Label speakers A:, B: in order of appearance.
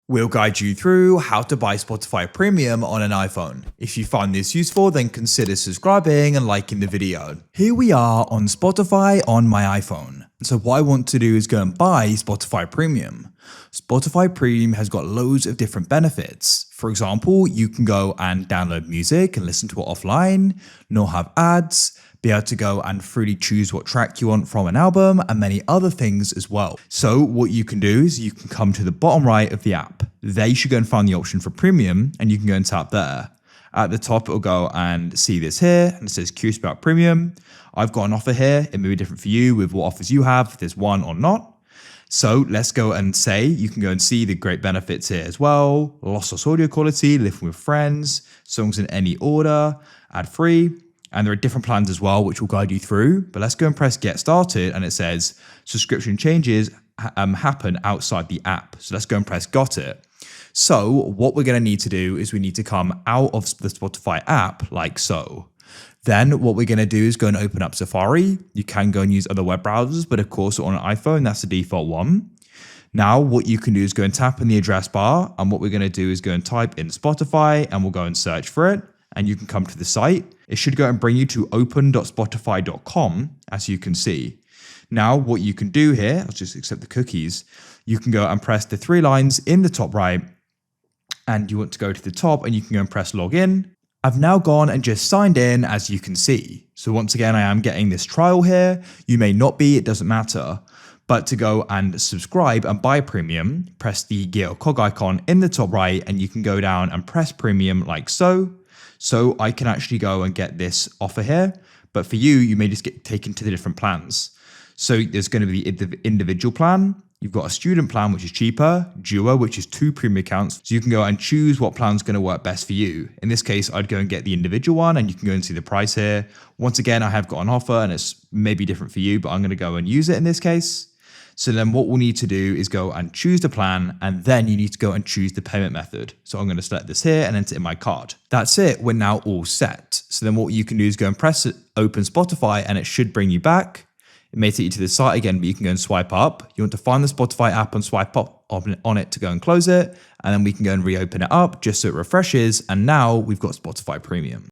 A: We'll guide you through how to buy Spotify Premium on an iPhone. If you find this useful, then consider subscribing and liking the video. Here we are on Spotify on my iPhone. So what I want to do is go and buy Spotify Premium. Spotify Premium has got loads of different benefits. For example, you can go and download music and listen to it offline, not have ads, be able to go and freely choose what track you want from an album, and many other things as well. So what you can do is you can come to the bottom right of the app. There you should go and find the option for Premium, and you can go and tap there. At the top, it'll go and see this here, and it says curious about Premium. I've got an offer here. It may be different for you with what offers you have, if there's one or not. So let's go and say you can go and see the great benefits here as well. Lossless audio quality, listening with friends, songs in any order, ad-free. And there are different plans as well, which will guide you through. But let's go and press get started. And it says subscription changes happen outside the app. So let's go and press got it. So what we're going to need to do is we need to come out of the Spotify app like so. Then what we're going to do is go and open up Safari. You can go and use other web browsers, but of course on an iPhone, that's the default one. Now what you can do is go and tap in the address bar. And what we're going to do is go and type in Spotify and we'll go and search for it. And you can come to the site. It should go and bring you to open.spotify.com, as you can see. Now, what you can do here, I'll just accept the cookies. You can go and press the three lines in the top right, and you want to go to the top and you can go and press login. I've now gone and just signed in, as you can see. So once again, I am getting this trial here. You may not be, it doesn't matter. But to go and subscribe and buy Premium, press the gear or cog icon in the top right, and you can go down and press Premium like so. So I can actually go and get this offer here, but for you, you may just get taken to the different plans. So there's going to be the individual plan. You've got a student plan, which is cheaper, Duo, which is 2 premium accounts. So you can go and choose what plan's going to work best for you. In this case, I'd go and get the individual one and you can go and see the price here. Once again, I have got an offer and it's maybe different for you, but I'm going to go and use it in this case. So then what we'll need to do is go and choose the plan, and then you need to go and choose the payment method. So I'm going to select this here and enter in my card. That's it. We're now all set. So then what you can do is go and press open Spotify and it should bring you back. It may take you to the site again, but you can go and swipe up. You want to find the Spotify app and swipe up on it to go and close it. And then we can go and reopen it up just so it refreshes. And now we've got Spotify Premium.